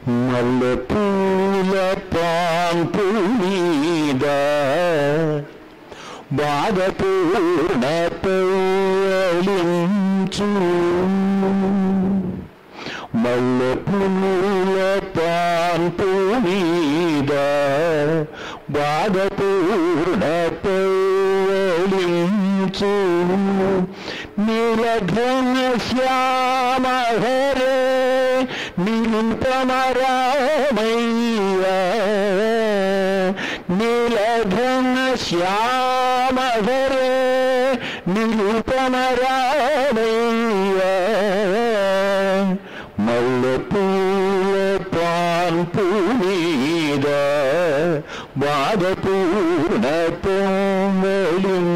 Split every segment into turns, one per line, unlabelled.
మల్లె పూల పాంపు మీద బాధపూర్ణ పౌలించు మల్లె పూల పాంపు మీద బాధపూర్ణ పౌలించు నీలఘన శ్యామ హరే నిరుపమరామయ్యా నీలఘన శ్యామ హరే నిరుపమరామయ్యా మల్లె పూల పాన్పు మీద బాధపూర్ణ పొంగలించు.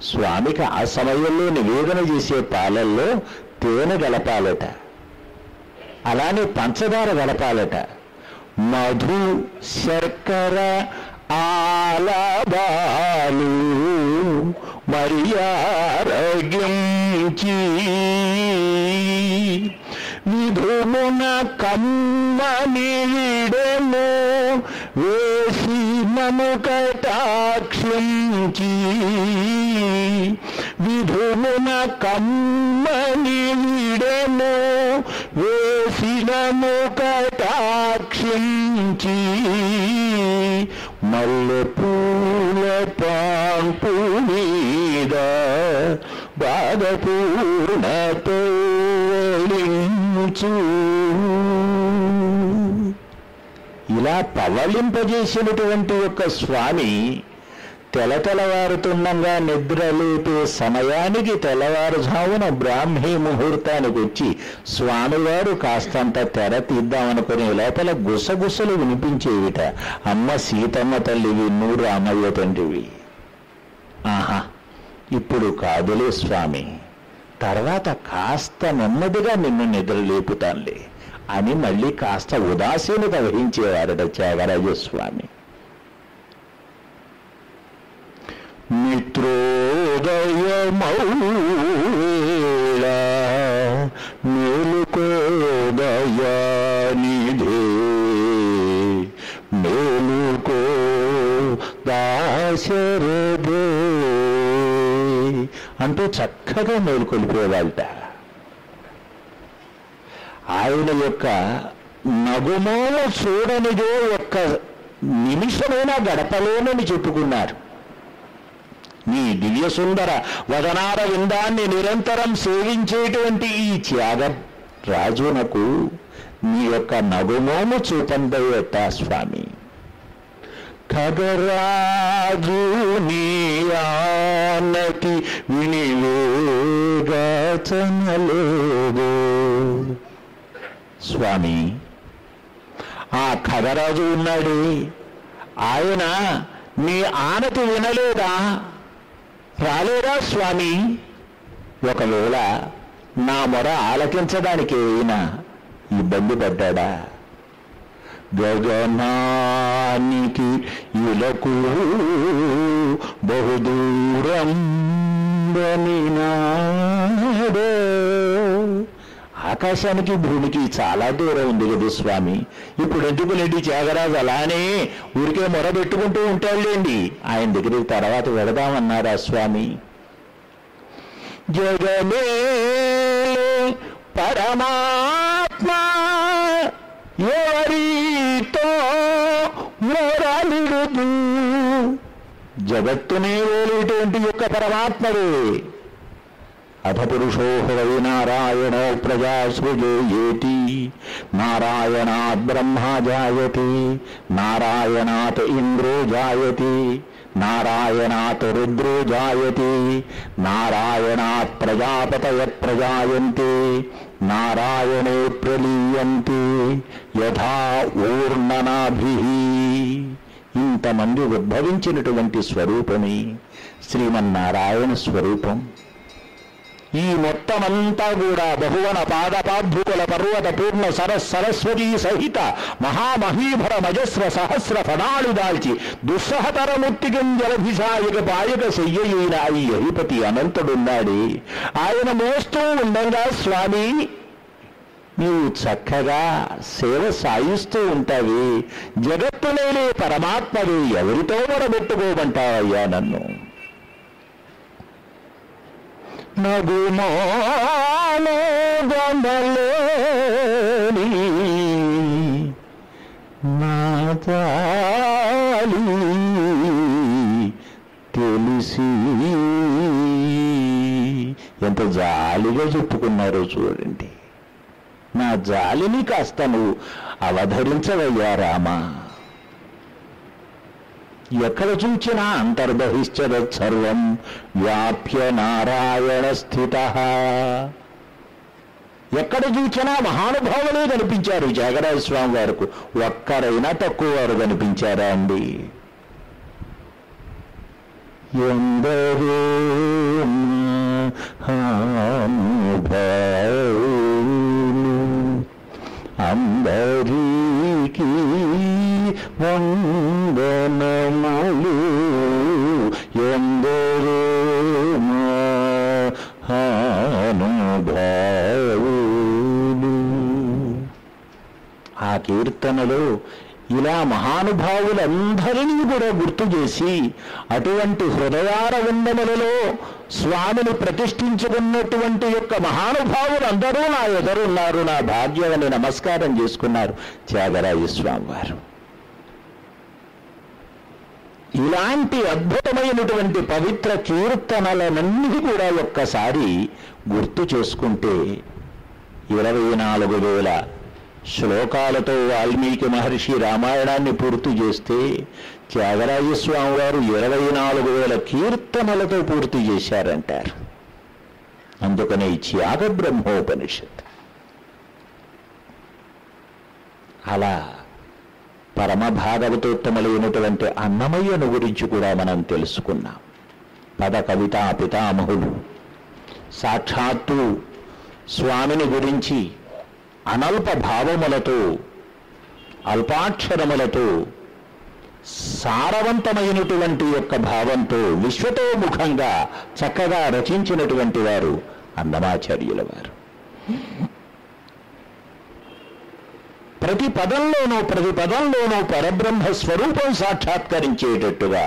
స్వామికి ఆ సమయంలో నివేదన చేసే పాలల్లో తేనె గలపాలట, అలానే పంచదార గలపాలట, మధు శర్కర ఆలబాలు మరియారగించి విధుమున కమ్మనీడెను వేసి మము కటాక్షించి విధుమున కమ్మనీడెను వేసి మము కటాక్షించి మల్లె పూల పాంపు మీద బాధపూర్ణ పౌలించు. ఇలా పవళింపజేసినటువంటి యొక్క స్వామి తెలతెలవారుతుండగా నిద్రలేపే సమయానికి తెల్లవారుజామున బ్రాహ్మీ ముహూర్తానికి వచ్చి స్వామివారు కాస్తంత తెర తీద్దామనుకునే లోపల గుసగుసలు వినిపించేవిట. అమ్మ సీతమ్మ తల్లివి, నువ్వు రామయ్య తండ్రివి. ఆహా, ఇప్పుడు కాదులే స్వామి, తర్వాత కాస్త నెమ్మదిగా నిన్ను నిద్రలేపుతానులే అని మళ్ళీ కాస్త ఉదాసీనత వహించేవారట త్యాగరాజస్వామి. మిత్రోదయమౌళ మేలుకోదయానిధే మేలుకో దాశరథే అంటూ చక్కగా మేలుకొలిపేవాళ్ళట. ఆయన యొక్క నగుమోల చూడనిదో ఒక్క నిమిషమైనా గడపలేనని చెప్పుకున్నారు. నీ దివ్య సుందర వదనార విందాన్ని నిరంతరం సేవించేటువంటి ఈ త్యాగ రాజునకు నీ యొక్క నగుమోము చూపందయ్యట స్వామి. ఖగరాజు నీ ఆనతి వినివేగచనలేదు. స్వామి, ఆ ఖగరాజు ఉన్నాడు, ఆయన నీ ఆనతి వినలేదా, రాలేదా స్వామి? ఒకవేళ నా మొర ఆలకించడానికి ఏమైనా ఇబ్బంది పడ్డా? గగనానికి ఇలకు బహుదూరం బనినాడే. ఆకాశానికి భూమికి చాలా దూరం ఉంది కదా స్వామి. ఇప్పుడు ఎందుకు లేండి త్యాగరాజు అలానే ఊరికే మొరబెట్టుకుంటూ ఉంటాడులేండి, ఆయన దగ్గరికి తర్వాత వెళదామన్నారా స్వామి? జగమే పరమాత్మ ఎవరితో మొరలిడుదు. జగత్తునే వేలేటువంటి యొక్క పరమాత్మవే. అధపురుషో హృదయ నారాయణో ప్రజా సృజేయేతి. నారాయణాత్ బ్రహ్మా జాయతే, నారాయణాత్ ఇంద్రో జాయతే, నారాయణాత్ రుద్రో జాయతే, నారాయణాత్ ప్రజాపతయ ప్రజాయంతే, నారాయణే ప్రలీయంతే యథా ఊర్ణనాభిః. ఇంతమంది ఉద్భవించినటువంటి స్వరూపమే శ్రీమన్నారాయణ స్వరూపం. ఈ మొత్తమంతా కూడా బహువన పాదపాద్భుకుల పర్వత పూర్ణ సరస్వతీ సహిత మహామహీభర మజస్ర సహస్ర ఫణాలు దాల్చి దుస్సహతరముక్తికం జలభిషాయక పాయక శయ్యైన ఈ అధిపతి అనంతుడున్నాడే. ఆయన మోస్తూ ఉండగా స్వామి నీవు చక్కగా సేవ సాయిస్తూ ఉంటావి, జగత్తులోనే పరమాత్మవి, ఎవరితో మొరబెట్టుకోమంటావయ్యా నన్ను? నగుమాలో గమలేని నా జాలి తెలిసి, ఎంత జాలిగా చెప్పుకున్నారో చూడండి. నా జాలిని కాస్త నువ్వు అవధరించవయ్యా రామా. ఎక్కడ చూచినా అంతర్బహిశ్చద సర్వం వ్యాప్య నారాయణ స్థిత. ఎక్కడ చూచినా మహానుభావులే కనిపించారు త్యాగరాజ స్వామి వారికి. ఒక్కరైనా తక్కువ వారు కనిపించారా అండి? ఎందరో అందరికీ వందనములు, ఎందరో మహానుభావులు. ఆ కీర్తనలో ఇలా మహానుభావులందరినీ కూడా గుర్తు చేసి, అటువంటి హృదయారవిందములలో స్వామిని ప్రతిష్ఠించుకున్నటువంటి యొక్క మహానుభావులందరూ నా ఎదురున్నారు, నా భాగ్యమని నమస్కారం చేసుకున్నారు త్యాగరాజ స్వామి వారు. ఇలాంటి అద్భుతమైనటువంటి పవిత్ర కీర్తనలనన్నీ కూడా ఒక్కసారి గుర్తు చేసుకుంటే 24,000 శ్లోకాలతో వాల్మీకి మహర్షి రామాయణాన్ని పూర్తి చేస్తే త్యాగరాజస్వామి వారు 24,000 కీర్తనలతో పూర్తి చేశారంటారు. అందుకనే త్యాగ బ్రహ్మోపనిషత్. అలా పరమ భాగవతోత్తములైనటువంటి అన్నమయ్యను గురించి కూడా మనం తెలుసుకున్నాం. పద కవితా పితామహులు సాక్షాత్తు స్వామిని గురించి అనల్ప భావములతో, అల్పాక్షరములతో, సారవంతమైనటువంటి యొక్క భావంతో విశ్వతోముఖంగా చక్కగా రచించినటువంటి వారు అన్నమాచార్యుల వారు. ప్రతి పదంలోనూ పరబ్రహ్మ స్వరూపం సాక్షాత్కరించేటట్టుగా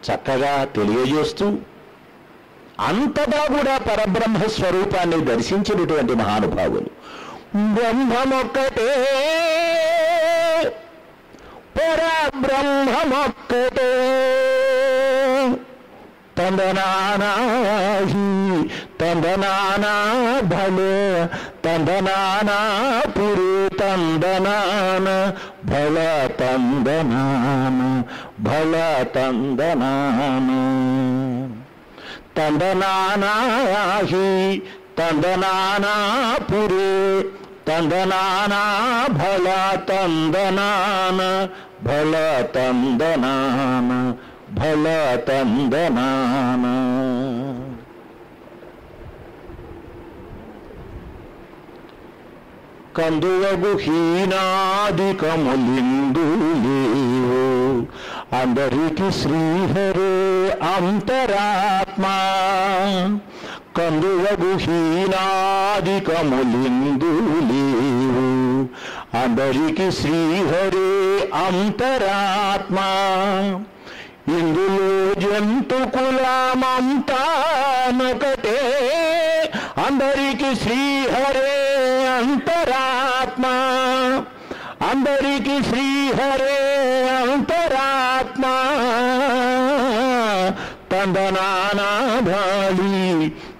చక్కగా తెలియజేస్తూ అంతటా కూడా పరబ్రహ్మ స్వరూపాన్ని దర్శించినటువంటి మహానుభావులు. బ్రహ్మమొక్కటే, పరబ్రహ్మమొక్కటే, తందనానాహి తందనానా భలే తందనానా పురు తందనాన భల తందనాన భల తందనాన తందనానాహి తందనానా పురే తందనానా భల తందనాన భల తందనాన భల తందనాన. కందువగు హీనాదికములిందు లేవు, అందరికి శ్రీహరే అంతరాత్మా. కందువగు హీనాదికములిందు లేవు, అందరికి శ్రీహరే అంతరాత్మా. ఇందులో జంతు కులమంతానొకటే, అందరికి శ్రీహరే అంతరాత్మా. అందరికి శ్రీహరే అంతరాత్మా. తందనానా భాళి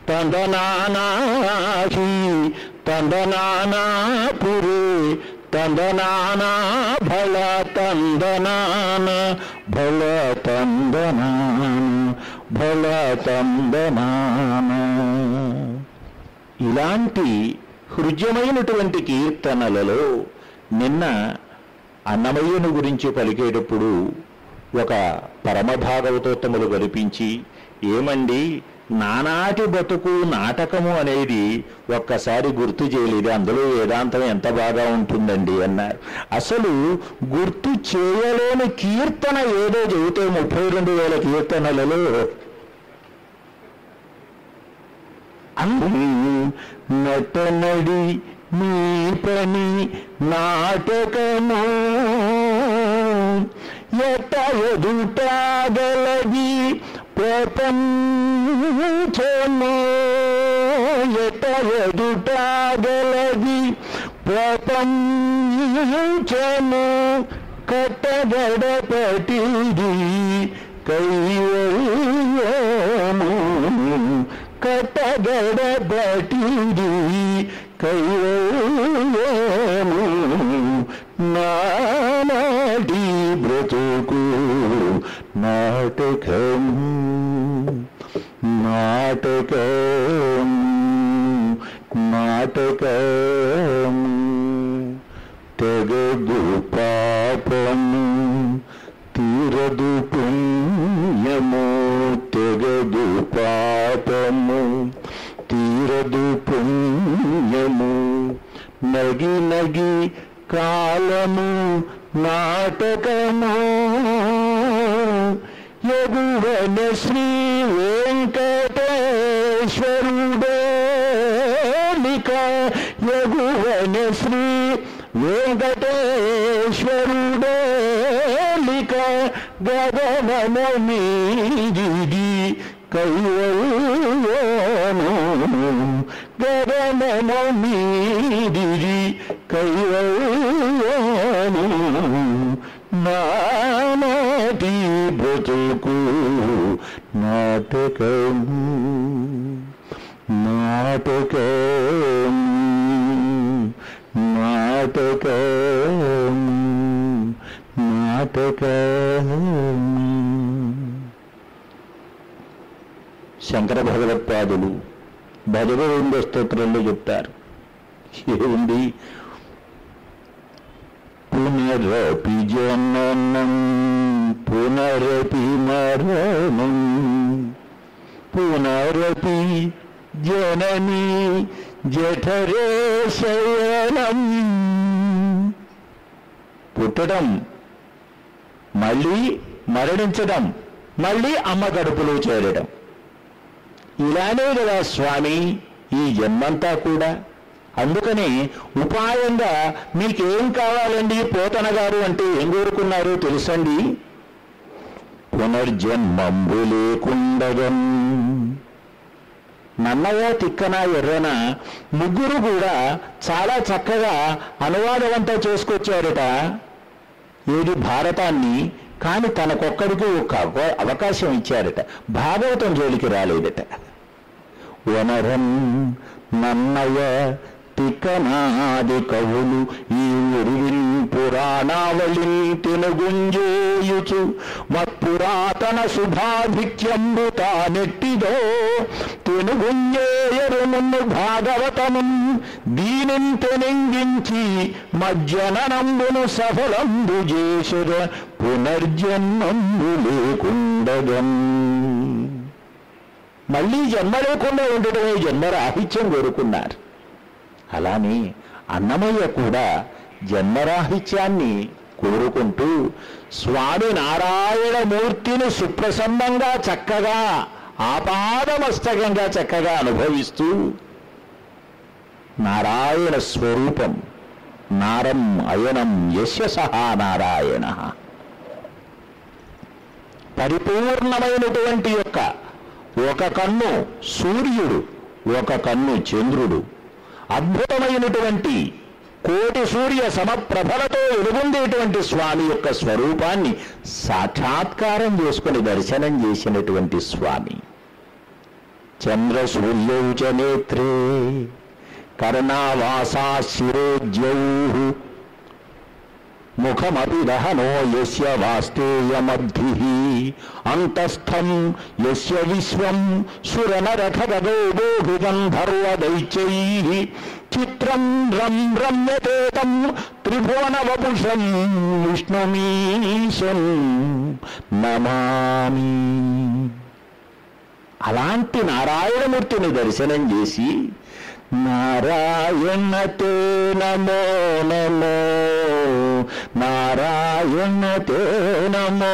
తందనానాహి తందనానా పురే తందనానా భల తందనాన భల తందనాన భల తందనాన. ఇలాంటి హృద్యమైనటువంటి కీర్తనలలో నిన్న అన్నమయ్యను గురించి పలికేటప్పుడు ఒక పరమభాగవతోత్తములు కల్పించి, ఏమండి నానాటి బతుకు నాటకము అనేది ఒక్కసారి గుర్తు చేయలేదు, అందులో వేదాంతం ఎంత బాగా ఉంటుందండి అన్నారు. అసలు గుర్తు చేయలేని కీర్తన ఏదో చెబితే 32,000 కీర్తనలలో నటనడి మీ పని నాటకము ఎట ఎదుటాగలది ప్రపంచము ఎట ఎదుటాగలది ప్రపంచము కట్టగడపటిది కైవల్యము కట్టగడపటిది కైవల్యము నానాటి బ్రతుకు నాటకం నాటకం నాటకం తెగదు పాపము తీరదు పుణ్యము తెగదు పాపము తీరదు పుణ్యము నగి నగి కాలము నాటకము ఎగువన శ్రీ వెంకటేశ్వరుడేలిక ఎగువన శ్రీ వెంకటేశ్వరుడేలిక గగనము మీదిది కైవల్యము గగనము మీదిది కైవల్యము నానాటి బ్రతుకు నాటకం నాటకం నాటకం నాటకం. శంకర భగవత్పాదులు భజగోవింద స్తోత్రంలో చెప్తారు ఏముంది, పునరపి జననం పునరపి మరణం పునరపి జననీ జఠరే శయనం. పుట్టడం, మళ్ళీ మరణించడం, మళ్ళీ అమ్మ కడుపులో చేరడం, ఇలానే కదా స్వామి ఈ జన్మంతా కూడా. అందుకని ఉపాయంగా మీకేం కావాలండి పోతన గారు అంటే ఏం కోరుకున్నారు తెలుసండి? పునర్జన్మంబు లేకుండగన్. నన్నయ్య, తిక్కన, ఎర్రన ముగ్గురు కూడా చాలా చక్కగా అనువాదమంతా చేసుకొచ్చారట ఏది భారతాన్ని. కానీ తనకొక్కడికి ఒక అవకాశం ఇచ్చారట, భాగవతం జోలికి రాలేదట. వనరన్ నన్నయ్య తిక్కనాది కవులు ఈ ఉరివిన్ పురాణావళిన్ తినుగుంజేయుచు మత్పురాతన శుభాధిక్యంబు తానెట్టిదో తినుగుంజేయరు మున్ను భాగవతము దీనిని తెనింగించి మజ్జననంబును సఫలంబు చేసుర పునర్జన్మంబు లేకుండగన్. మళ్ళీ జన్మ లేకుండా ఉండడమే జన్మరాహిత్యం కోరుకున్నారు. అలానే అన్నమయ్య కూడా జన్మరాహిత్యాన్ని కోరుకుంటూ స్వామి నారాయణమూర్తిని సుప్రసన్నంగా చక్కగా ఆపాదమస్తకంగా చక్కగా అనుభవిస్తూ నారాయణ స్వరూపం నారం అయనం యస్య సహా నారాయణ పరిపూర్ణమైనటువంటి యొక్క ఒక కన్ను సూర్యుడు, ఒక కన్ను చంద్రుడు, అద్భుతమైనటువంటి కోటి సూర్య సమప్రభలతో వెలుగొందేటువంటి స్వామి యొక్క స్వరూపాన్ని సాక్షాత్కారం చేసుకుని దర్శనం చేసినటువంటి స్వామి. చంద్ర సూర్యౌ చ నేత్రే కర్ణావాసా శిరోజ్యౌ ముఖమపి దహనో యస్య వాస్తేయమద్భిః అంతస్థం యస్య విశ్వం సురనరఖగోభి గంధర్వదైత్యైః చిత్రం రమ్యతే తం త్రిభువనవపుషం విష్ణుమీశం నమామి. అలాంటి నారాయణమూర్తిని దర్శనం చేసి నారాయణతే నమో నమో నారాయణతే నమో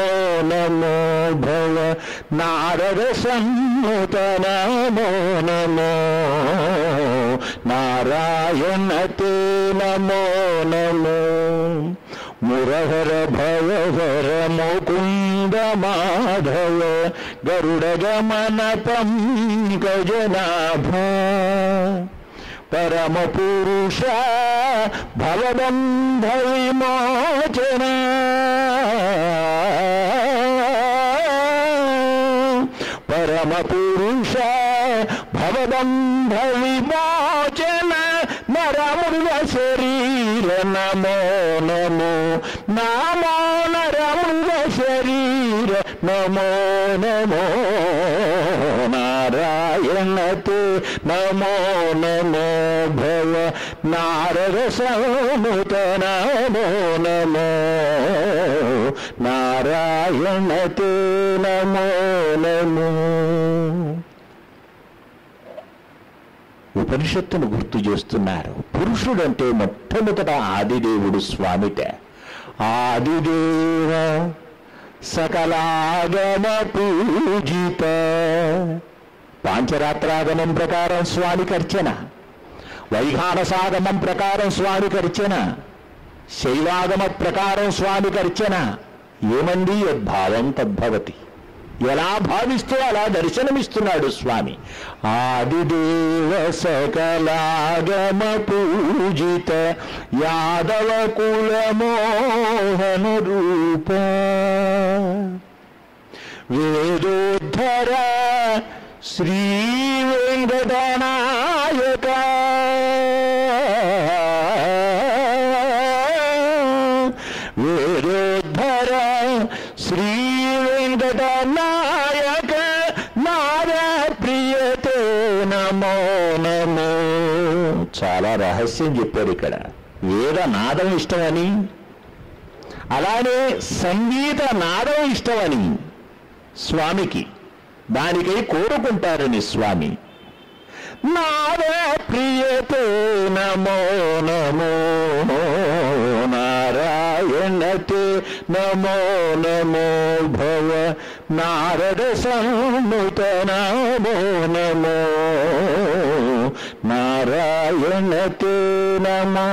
నమో భవ నారద సన్నుత నమో నమో నారాయణ తే నమో నమో మురహర భయహర ముకుంద మాధవ గరుడ గమన పంకజనాభ పరమ పురుష భవబంధ విమోచన పరమ పురుష భవబంధ విమోచన నరమృగ శరీర నమో నమో నమో నరమృగ శరీర నమో నమో నారాయణ తే నమో నమో భవ నారద సముత నమో నమో నారాయణ తే నమో నమో. ఉపనిషత్తును గుర్తు చేస్తున్నారు. పురుషుడంటే మొట్టమొదట ఆదిదేవుడు స్వామిట. ఆదిదేవ సకలాగమ పూజిత. పాంచరాత్రాగమం ప్రకారం స్వామికి అర్చన, వైఖానసాగమం ప్రకారం స్వామికి అర్చన, శైవాగమ ప్రకారం స్వామికి అర్చన. ఏమండి యద్భావం తద్భవతి. ఎలా భావిస్తే అలా దర్శనమిస్తున్నాడు స్వామి. ఆదిదేవ సకలాగమ పూజిత యాదవ కుల మోహన రూప వేదోద్ధర శ్రీ వెంకటనాయక వేదోద్ధర శ్రీ వెంకటనాయక నాద ప్రియతే నమో నమో. చాలా రహస్యం చెప్పారు ఇక్కడ. వేద నాదం ఇష్టమని, అలానే సంగీత నాదం ఇష్టమని స్వామికి, దానికై కోరుకుంటారని స్వామి. నాద ప్రియతే నమో నమో నారాయణ తే నమో నమో భవ నారద సన్నుత నమో నమో నారాయణ తే నమో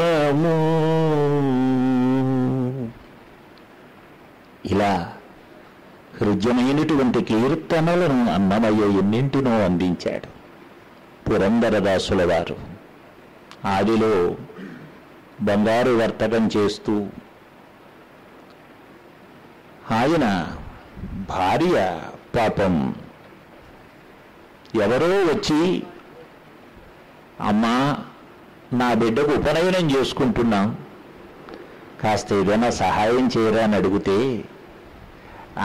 నమో. ఇలా హృద్యమైనటువంటి కీర్తనలను అన్నమయ్య ఎన్నింటినో అందించాడు పురందరదాసుల వారు. ఆదిలో బంగారు వర్తకం చేస్తూ ఆయన భార్య పాపం ఎవరో వచ్చి, అమ్మా నా బిడ్డకు ఉపనయనం చేసుకుంటున్నాం, కాస్త ఏదైనా సహాయం చేయరా అని అడిగితే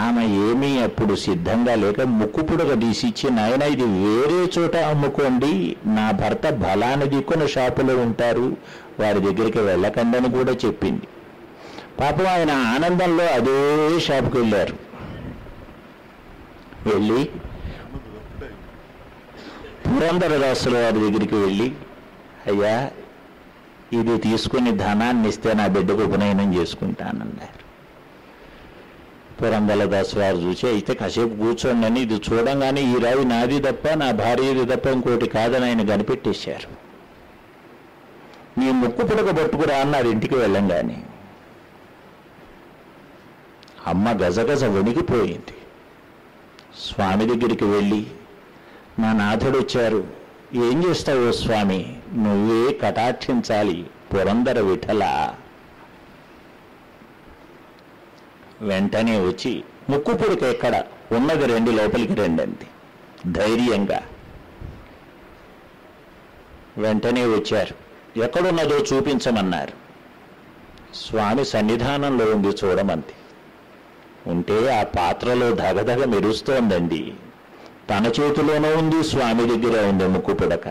ఆమె ఏమీ అప్పుడు సిద్ధంగా లేక ముక్కు పుడక తీసిచ్చి, నాయన ఇది వేరే చోట అమ్ముకోండి, నా భర్త బలాన్ని దిక్కున షాపులో ఉంటారు, వారి దగ్గరికి వెళ్ళకండని కూడా చెప్పింది. పాపం ఆయన ఆనందంలో అదే షాపుకి వెళ్ళారు. వెళ్ళి పురందరదాసుల వారి దగ్గరికి వెళ్ళి, అయ్యా ఇది తీసుకుని ధనాన్ని ఇస్తే నా బిడ్డకు ఉపనయనం చేసుకుంటానన్నారు. పురందరదాసు వారు చూసి, అయితే కాసేపు కూర్చోండి అని, ఇది చూడంగానే ఈ రాయి నాది తప్ప నా భార్యది తప్ప ఇంకోటి కాదని ఆయన కనిపెట్టేశారు. నీ ముక్కు పుడక పట్టుకురా అన్నారు ఇంటికి వెళ్ళంగానే. అమ్మ గజగజ వణికిపోయింది. స్వామి దగ్గరికి వెళ్ళి, నా నాథుడు వచ్చారు, ఏం చేస్తావో స్వామి, నువ్వే కటాక్షించాలి పురందర విఠల. వెంటనే వచ్చి, ముక్కు పుడక ఎక్కడ ఉన్నది రండి, లోపలికి రండి అంది ధైర్యంగా. వెంటనే వచ్చారు. ఎక్కడున్నదో చూపించమన్నారు. స్వామి సన్నిధానంలో ఉంది చూడమంది. ఉంటే ఆ పాత్రలో ధగధగ మెరుస్తోందండి. తన చేతిలోనూ ఉంది, స్వామి దగ్గర ఉంది ముక్కు పుడక.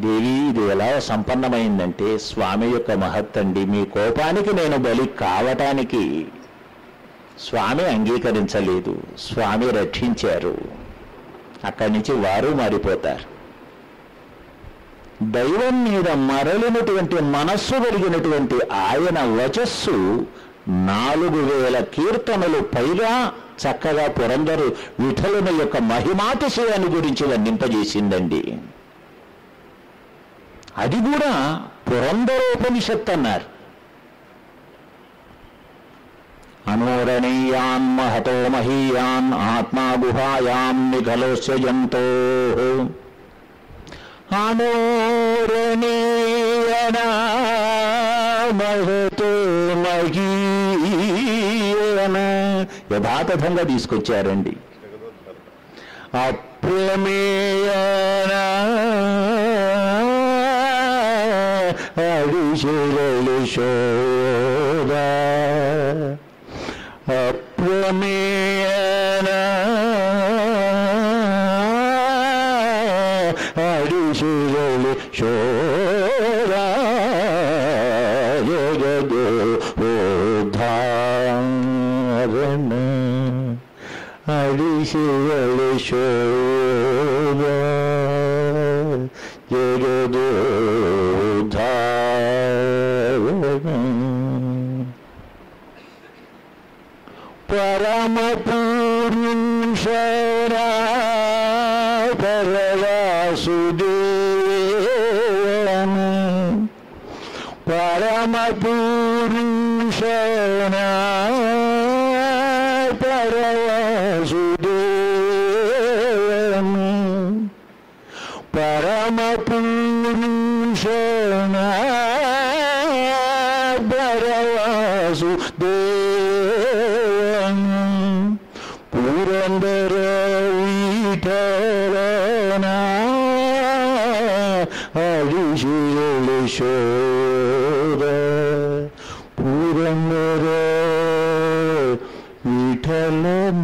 దేవి ఇది ఎలా సంపన్నమైందంటే స్వామి యొక్క మహత్తండి. మీ కోపానికి నేను బలి కావటానికి స్వామి అంగీకరించలేదు, స్వామి రక్షించారు. అక్కడి నుంచి వారు మారిపోతారు. దైవం మీద మరలినటువంటి మనస్సు కలిగినటువంటి ఆయన వచస్సు 4,000 కీర్తనలు పైగా చక్కగా పురందరు విఠలుని యొక్క మహిమాతిశయాన్ని గురించి వర్ణింపజేసిందండి. అది కూడా పురందరోపనిషత్తు అన్నారు. అనోరణీయాన్ మహతో మహీయాన్ ఆత్మా గుహాయాం నిఖలోస్య జంతో అనోరణీయన మహతో మహీయన యథాతథంగా తీసుకొచ్చారండి. అప్రమేయన అడిశిరలు శోధ అప్రమేయన అడిశిరలు శోధ జగదోద్ధారణ అడిశిరలు శోధ జగదోద్ధారణ పరమ పురుషరా పరవాసుదేవన పరమ పురుషరా పరవాసుదేవన పరమ పురుషరా పరవాసుదేవన పురందర విఠలన అడిశిరలు శోధ పురందర విఠలన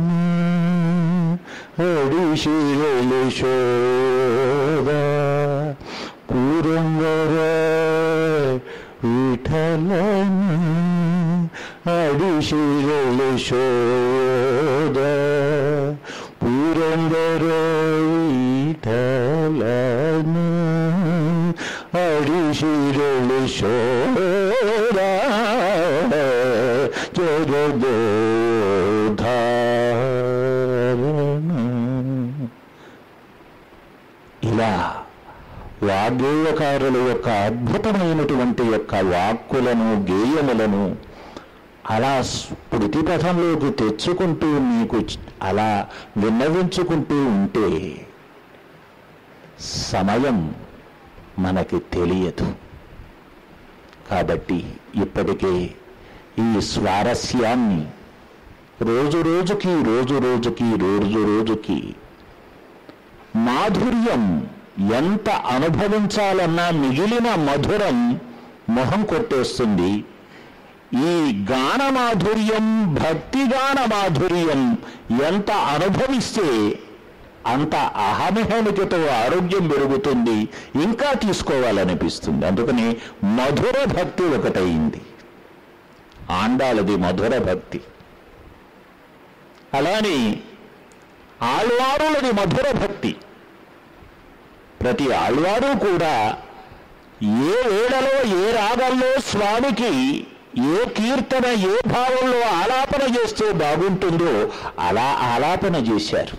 అడిశిరలు శోధ పురందర విఠలన అడిశిరలు శోధ పురందర విఠలన అడిశిరలు శోధ జగదోద్ధారణ. ఇలా వాగ్గేయకారుల యొక్క అద్భుతమైనటువంటి యొక్క వాక్కులను గేయములను అలా స్మృతిపథంలోకి తెచ్చుకుంటూ మీకు అలా విన్నవించుకుంటూ ఉంటే సమయం మనకి తెలియదు. కాబట్టి ఇప్పటికే ఈ స్వారస్యాన్ని రోజు రోజుకి మాధుర్యం ఎంత అనుభవించాలన్నా మిగిలిన మధురం మొహం కొట్టేస్తుంది. ఈ గాన మాధుర్యం, భక్తి గాన మాధుర్యం ఎంత అనుభవిస్తే అంత అహమిహమికతో ఆరోగ్యం పెరుగుతుంది, ఇంకా తీసుకోవాలనిపిస్తుంది. అందుకని మధుర భక్తి ఒకటైంది. ఆండాళది మధుర భక్తి, అలానే ఆళ్వారులది మధుర భక్తి. ప్రతి ఆళ్వారు కూడా ఏ వేళలో ఏ రాగంలో స్వామికి ఏ కీర్తన ఏ భావంలో ఆలాపన చేస్తే బాగుంటుందో అలా ఆలాపన చేశారు.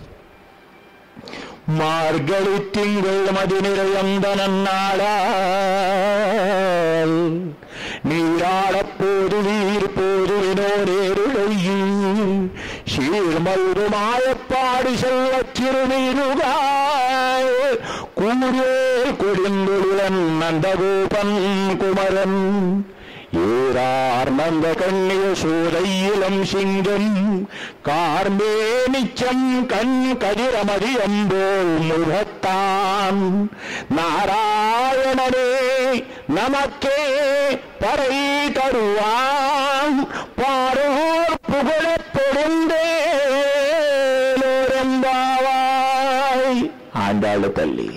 మార్గళి తింగళ మది నిరయందనన్నాడాల్ நீராடப்போது வீர்போது வினோரேருளையில் சீர்மருமாயப்பாடி செல்வத் திருநீருகாய் கூரேல் கொடிந்துளன் நந்தகோபன் குமரன் ஏரார்மந்த கண்ணிய சூதையிலம் சிங்கம் கார்மேனிச்சம் கண் கதிரமதியம்போல் முகத்தான் நாராயணனே நமக்கே பறை தருவான் பாரோர் புகழப் பொருந்தேலோரெம்பாவாய். ஆண்டாள் தள்ளி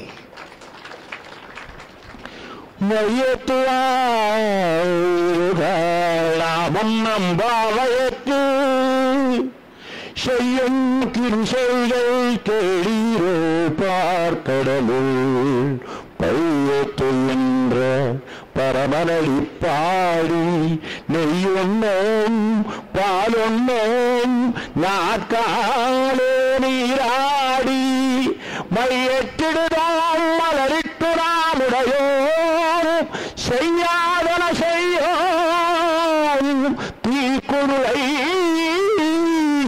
மன்னம்பாவயத்து செய்யும் கிருசைகள் கேளீரோ பார்க்கடலுள் பையத்து என்ற பரமனளிப்பாடி நெய்யுண்ணோம் பாலுண்ணோம் நாட்காலே நீராடி மையெட்டிடுதாம் மலரிட்டு நாமுடையோ செய்யாதன செய்யோம் தீக்குருளை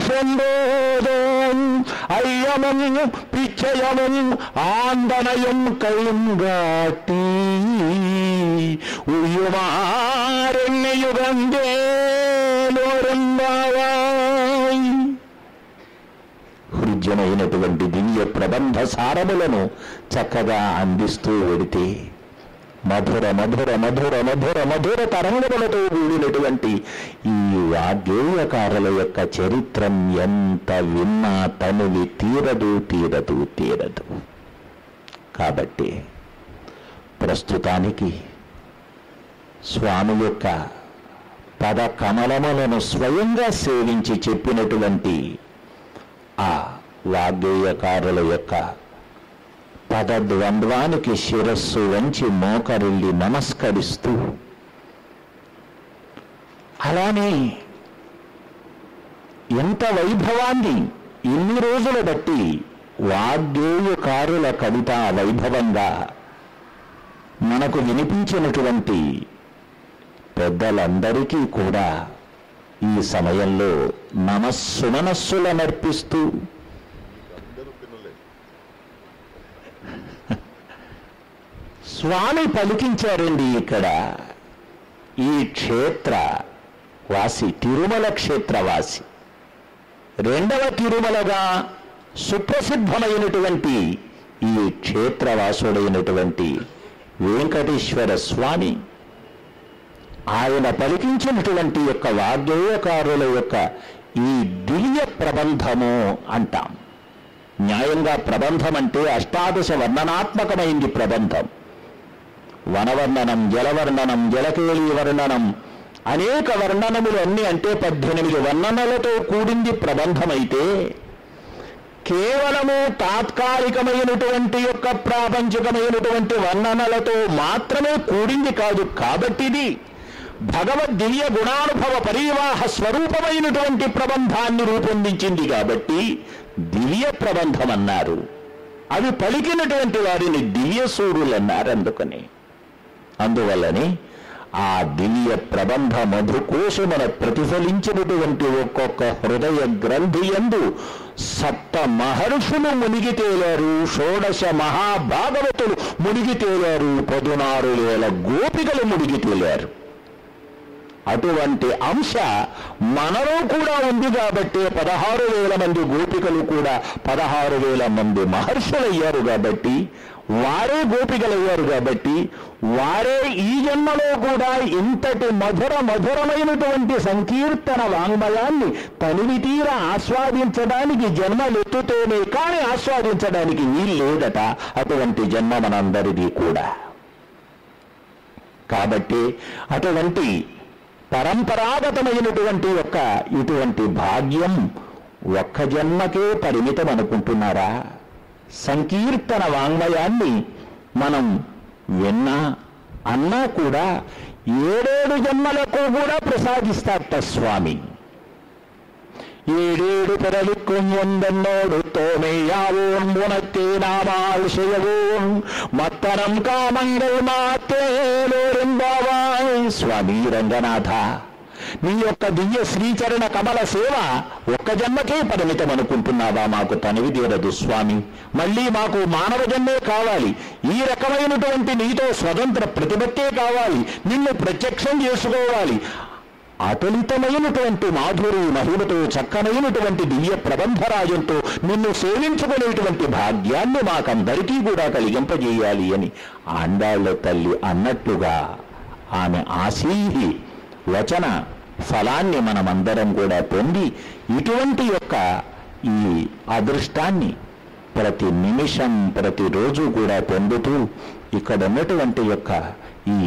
சென்றோதோம் ஐயமும் பிச்சயமும் ஆந்தனையும் கைங்காட்டி ఉయ్యుమారెన్నయుగంగేలోరంబావాయ్. హృద్యమైనటువంటి దివ్య ప్రబంధ సారములను చక్కగా అందిస్తూ వెడితే మధుర మధుర మధుర మధుర మధుర తరంగములతో కూడినటువంటి ఈ వాగ్గేయకారుల యొక్క చరిత్రం ఎంత విన్నా తనివి తీరదు తీరదు తీరదు. కాబట్టి ప్రస్తుతానికి స్వామి యొక్క పద కమలములను స్వయంగా సేవించి చెప్పినటువంటి ఆ వాగ్గేయకారుల యొక్క పదద్వంద్వానికి శిరస్సు వంచి మోకరిల్లి నమస్కరిస్తూ, అలానే ఎంత వైభవాన్ని ఇన్ని రోజుల బట్టి వాగ్గేయకారుల కవిత వైభవంగా మనకు వినిపించినటువంటి పెద్దలందరికీ కూడా ఈ సమయంలో మనస్సులనర్పిస్తూ స్వామి పలికించారండి. ఇక్కడ ఈ క్షేత్రవాసి, తిరుమల క్షేత్రవాసి, రెండవ తిరుమలగా సుప్రసిద్ధమైనటువంటి ఈ క్షేత్రవాసుడైనటువంటి వెంకటేశ్వర స్వామి, ఆయన పలికించినటువంటి యొక్క వాగ్గేయకారుల యొక్క ఈ దివ్య ప్రబంధము అంటాం. న్యాయంగా ప్రబంధం అంటే అష్టాదశ వర్ణనాత్మకమైంది ప్రబంధం. వనవర్ణనం, జలవర్ణనం, జలకేళి వర్ణనం, అనేక వర్ణనములు అన్నీ అంటే 18 వర్ణనలతో కూడింది ప్రబంధమైతే, కేవలము తాత్కాలికమైనటువంటి యొక్క ప్రాపంచికమైనటువంటి వర్ణనలతో మాత్రమే కూడింది కాదు. కాబట్టి ఇది భగవద్ దివ్య గుణానుభవ పరివాహ స్వరూపమైనటువంటి ప్రబంధాన్ని రూపొందించింది. కాబట్టి దివ్య ప్రబంధం అన్నారు. అవి పలికినటువంటి వారిని దివ్య సూరులు అన్నారు. అందువల్లనే ఆ దివ్య ప్రబంధ మధుకోశమున ప్రతిఫలించినటువంటి ఒక్కొక్క హృదయ గ్రంథి యందు సప్త మహర్షులు మునిగి తేలారు, 16 మహాభాగవతులు మునిగి తేలారు, 16,000 గోపికలు మునిగి తేలారు. అటువంటి అంశ మనలో కూడా ఉంది. కాబట్టి 16,000 మంది గోపికలు కూడా 16,000 మంది మహర్షులయ్యారు. కాబట్టి వారే గోపికలయ్యారు. కాబట్టి వారే ఈ జన్మలో కూడా ఇంతటి మధురమైనటువంటి సంకీర్తన వాంగ్మయాన్ని తనివి తీర ఆస్వాదించడానికి జన్మలెత్తుతేనే కానీ ఆస్వాదించడానికి వీలు లేదట. అటువంటి జన్మ మనందరిది కూడా. కాబట్టి అటువంటి పరంపరాగతమైనటువంటి యొక్క ఇటువంటి భాగ్యం ఒక్క జన్మకే పరిమితం అనుకుంటున్నారా? సంకీర్తన వాంగ్మయాన్ని మనం విన్నా అన్నా కూడా 7 జన్మలకు కూడా ప్రసాదిస్తారట స్వామి. 7 பிறவிக்கும் ஒன்றோடு தோமையாவோன் உனக்கே நாமால் செய்யவோன் மத்தனம் காமங்கள் మాతేలోరిందావాయ్. స్వామి రంగనాథ, నీ యొక్క దివ్య శ్రీచరణ కమల సేవ ఒక్క జన్మకే పరిమితం అనుకుంటున్నావా? మాకు తనివి తీరదు స్వామి. మళ్ళీ మాకు మానవ జన్మే కావాలి. ఈ రకమైనటువంటి నీతో స్వతంత్ర ప్రతిపత్తే కావాలి. నిన్ను ప్రత్యక్షం చేసుకోవాలి. అతులితమైనటువంటి మాధురి మహిమతో చక్కనైనటువంటి దివ్య ప్రబంధరాజంతో నిన్ను సేవించుకునేటువంటి భాగ్యాన్ని మాకందరికీ కూడా కలిగింపజేయాలి అని ఆండాళ్ల తల్లి అన్నట్లుగా ఆమె ఆశీహి వచన ఫలాన్ని మనమందరం కూడా పొంది ఇటువంటి యొక్క ఈ అదృష్టాన్ని ప్రతి నిమిషం ప్రతిరోజు కూడా పొందుతూ ఇక్కడ ఉన్నటువంటి యొక్క ఈ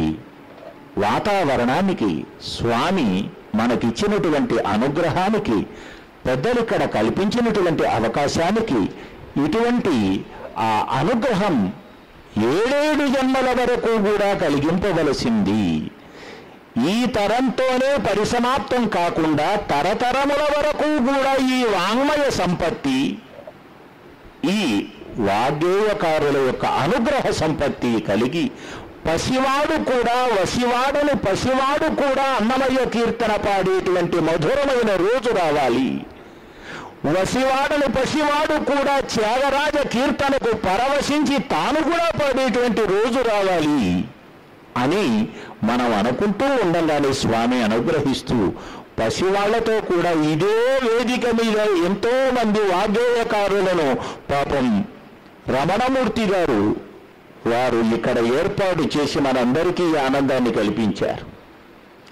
వాతావరణానికి, స్వామి మనకిచ్చినటువంటి అనుగ్రహానికి, పెద్దలు ఇక్కడ కల్పించినటువంటి అవకాశానికి, ఇటువంటి ఆ అనుగ్రహం 7 జన్మల వరకు కూడా కలిగింపవలసింది. ఈ తరంతోనే పరిసమాప్తం కాకుండా తరతరముల వరకు కూడా ఈ వాంగ్మయ సంపత్తి, ఈ వాగ్గేయకారుల యొక్క అనుగ్రహ సంపత్తి కలిగి పసివాడు కూడా వసివాడును పసివాడు కూడా అన్నమయ్య కీర్తన పాడేటువంటి మధురమైన రోజు రావాలి. వసివాడును పసివాడు కూడా త్యాగరాజ కీర్తనకు పరవశించి తాను కూడా పాడేటువంటి రోజు రావాలి అని మనం అనుకుంటూ ఉండగానే స్వామి అనుగ్రహిస్తూ పసివాళ్లతో కూడా ఇదే వేదిక మీద ఎంతో మంది వాగ్గేయకారులను పాపం రమణమూర్తి గారు వారు ఇక్కడ ఏర్పాటు చేసి మనందరికీ ఆనందాన్ని కల్పించారు.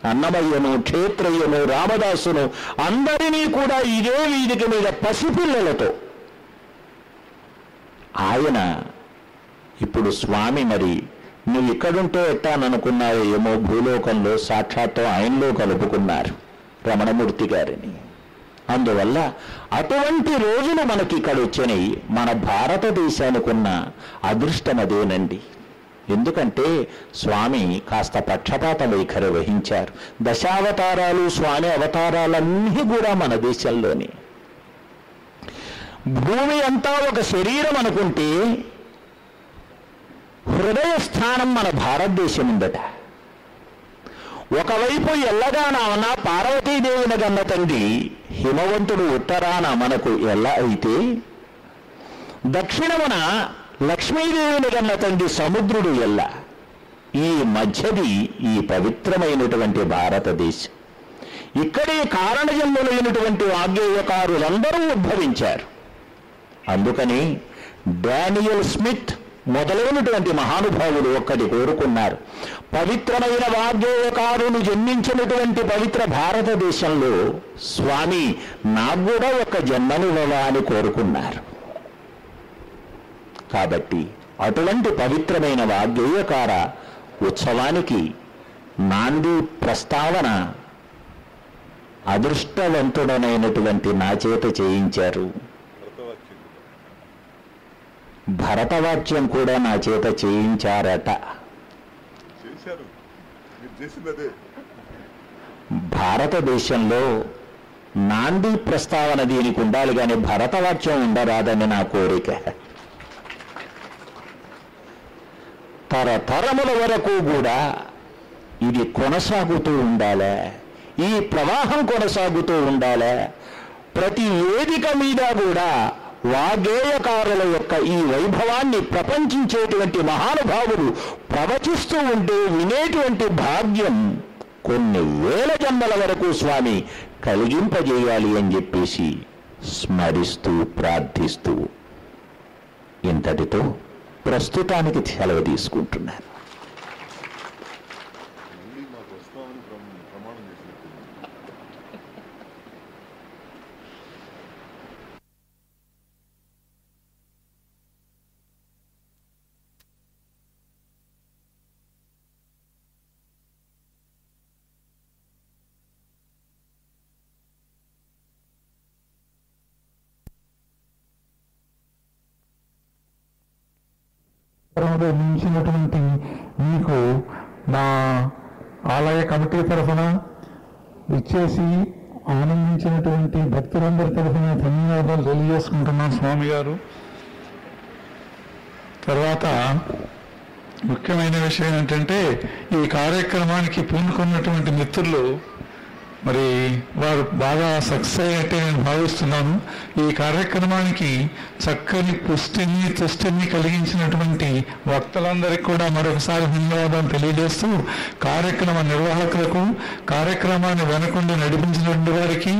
అన్నమయ్యను, క్షేత్రయ్యను, రామదాసును అందరినీ కూడా ఇదే వేదిక మీద పసిపిల్లలతో ఆయన ఇప్పుడు స్వామి మరి నువ్వు ఇక్కడుంటే ఎట్టాననుకున్నావో ఏమో భూలోకంలో సాక్షాత్తు ఆయనలో కలుపుకున్నారు రమణమూర్తి గారిని. అందువల్ల అటువంటి రోజులు మనకి ఇక్కడ వచ్చినాయి. మన భారతదేశానికి ఉన్న అదృష్టం అదేనండి. ఎందుకంటే స్వామి కాస్త పక్షపాత వైఖరి వహించారు. దశావతారాలు స్వామి అవతారాలన్నీ కూడా మన దేశంలోనే. భూమి అంతా ఒక శరీరం అనుకుంటే హృదయ స్థానం మన భారతదేశం ఉందట. ఒకవైపు ఎల్లగాన పార్వతీదేవిని గన్న తండ్రి హిమవంతుడు ఉత్తరాన మనకు ఎలా అయితే, దక్షిణమున లక్ష్మీదేవిని గన్న తండ్రి సముద్రుడు ఎల్ల. ఈ మధ్యది ఈ పవిత్రమైనటువంటి భారతదేశం. ఇక్కడే కారణజన్ములైనటువంటి వాగ్గేయకారులందరూ ఉద్భవించారు. అందుకని డానియల్ స్మిత్ మొదలైనటువంటి మహానుభావులు ఒక్కటి కోరుకున్నారు, పవిత్రమైన వాగ్గేయకారులు జన్మించినటువంటి పవిత్ర భారతదేశంలో స్వామి నాకు కూడా ఒక జన్మనివ్వవా అని కోరుకున్నారు. కాబట్టి అటువంటి పవిత్రమైన వాగ్గేయకార ఉత్సవానికి నాంది ప్రస్తావన అదృష్టవంతుడనైనటువంటి నా చేత చేయించారు. భరతవాక్యం కూడా నా చేత చేయించారట. భారతదేశంలో నాంది ప్రస్తావన దీనికి ఉండాలి కానీ భరతవాక్యం ఉండరాదని నా కోరిక. తరతరముల వరకు కూడా ఇది కొనసాగుతూ ఉండాలి, ఈ ప్రవాహం కొనసాగుతూ ఉండాలి. ప్రతి వేదిక మీద కూడా వాగ్గేయకారుల యొక్క ఈ వైభవాన్ని ప్రపంచించేటువంటి మహానుభావులు ప్రవచిస్తూ ఉంటే వినేటువంటి భాగ్యం కొన్ని వేల జన్మల వరకు స్వామి కలిగింపజేయాలి అని చెప్పేసి స్మరిస్తూ ప్రార్థిస్తూ ఇంతటితో ప్రస్తుతానికి సెలవు తీసుకుంటున్నాను.
నిర్మించినటువంటి మీకు నా ఆలయ కమిటీ తరఫున ఇచ్చేసి ఆనందించినటువంటి భక్తులందరి తరఫున ధన్యవాదాలు తెలియజేసుకుంటున్నాను స్వామి గారు. తర్వాత ముఖ్యమైన విషయం ఏంటంటే ఈ కార్యక్రమానికి పూనుకున్నటువంటి మిత్రులు మరి వారు బాగా సక్సెస్ అయ్యేట్టే నేను భావిస్తున్నాను. ఈ కార్యక్రమానికి చక్కని తుష్టిని కలిగించినటువంటి వక్తలందరికీ కూడా మరొకసారి ధన్యవాదాలు తెలియజేస్తూ కార్యక్రమ నిర్వాహకులకు, కార్యక్రమాన్ని వెనకుండి నడిపించినటువంటి వారికి,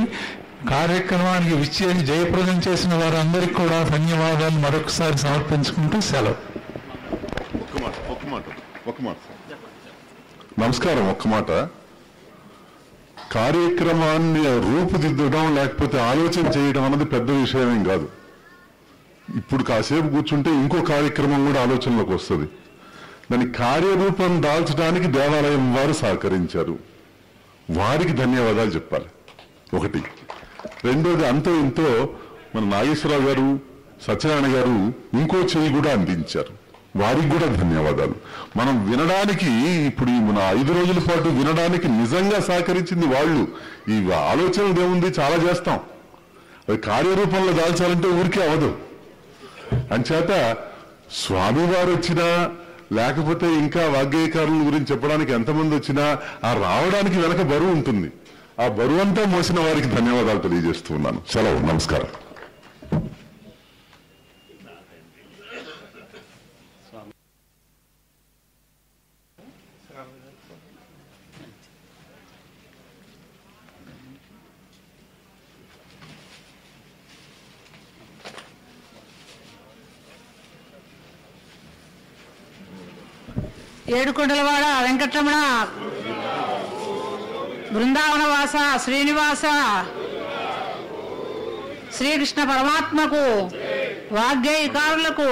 కార్యక్రమానికి విచ్చేసి జయప్రదం చేసిన వారందరికీ కూడా ధన్యవాదాలు మరొకసారి సమర్పించుకుంటూ సెలవు.
నమస్కారం. ఒక్క మాట, కార్యక్రమాన్ని రూపుదిద్దడం లేకపోతే ఆలోచన చేయడం అన్నది పెద్ద విషయమేం కాదు. ఇప్పుడు కాసేపు కూర్చుంటే ఇంకో కార్యక్రమం కూడా ఆలోచనలోకి వస్తుంది. దాని కార్యరూపం దాల్చడానికి దేవాలయం వారు సహకరించారు, వారికి ధన్యవాదాలు చెప్పాలి ఒకటి. రెండోది, అంతో ఇంతో మన నాగేశ్వరరావు గారు, సత్యనారాయణ గారు ఇంకో చెయ్యి కూడా అందించారు. వారికి కూడా ధన్యవాదాలు. మనం వినడానికి ఇప్పుడు మన 5 రోజుల పాటు వినడానికి నిజంగా సహకరించింది వాళ్ళు. ఈ ఆలోచనలు ఏముంది, చాలా చేస్తాం, అది కార్యరూపంలో దాల్చాలంటే ఊరికే అవదు. అంచేత స్వామివారు వచ్చినా లేకపోతే ఇంకా వాగ్గేయకారుల గురించి చెప్పడానికి ఎంతమంది వచ్చినా ఆ రావడానికి వెనక బరువు ఉంటుంది. ఆ బరువు అంతా మోసిన వారికి ధన్యవాదాలు తెలియజేస్తూ ఉన్నాను. సెలవు, నమస్కారం.
ఏడుకొండలవాడ వెంకటరమణ, బృందావన వాస శ్రీనివాస, శ్రీకృష్ణ పరమాత్మకు, వాగ్గేయకారులకు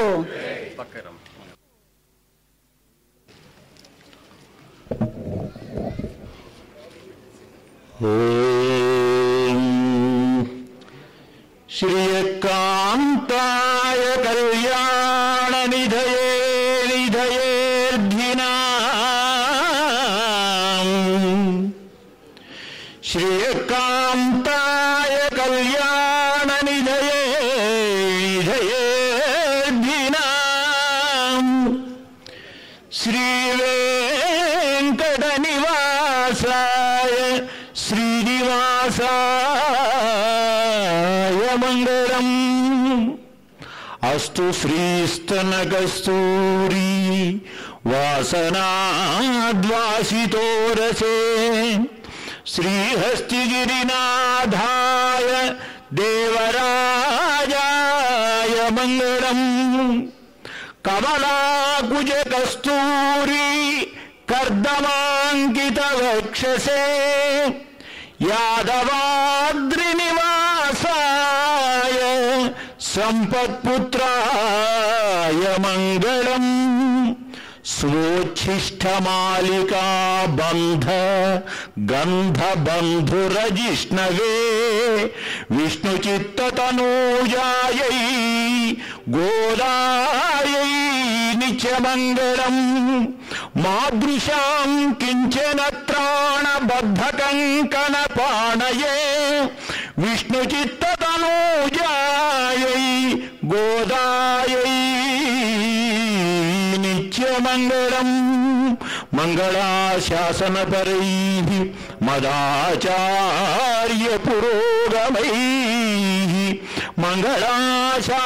శ్రీయకాంతాయ కళ్యాణ నిధయే నిధయేర్ధినా శ్రీయకాంతాయ కళ్యాణ నిధయే నిధయేర్ధినా శ్రీవేంకట నివాసాయ శ్రీనివాసాయ మంగళం. అస్తు శ్రీస్తన కస్తూరి వాసనాద్వాసితో రసే శ్రీహస్తిగిరినాథాయ దేవరాజాయ మంగళం. కమలాకుజ కస్తూరి కర్దమాంకిత వక్షసే యాదవాద్రి నివాసాయ సంపత్పుత్రాయ మంగళం. స్వోచ్ఛిష్టమాలికా బంధ గంధ బంధురజిష్ణవే విష్ణుచిత్తతనూజాయై గోదాయై నిత్యమంగళం. మాదృశాం కించన త్రాణబద్ధ కంకణ పాణయే విష్ణుచిత్తతనూజాయై గోదాయై నిత్యమంగళం. మంగళాశాసనపరైః మదాచార్య పురోగమైః మంగళాశాసనపరైః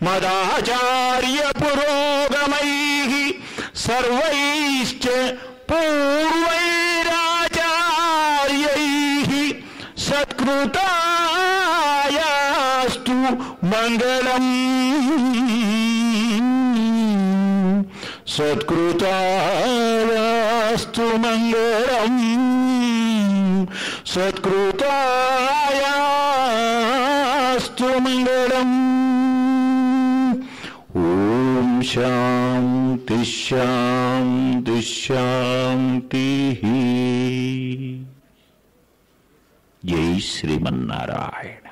మదాచార్య పురోగమైః సర్వైశ్చ పూర్వైరాచార్యైః సత్కృతాయాస్తు మంగళం. సత్కృతాయాస్తు మంగళం. సత్కృతాయాస్తు మంగళం. ఓం శాంతి శాంతి శాంతి. జై శ్రీమన్నారాయణ.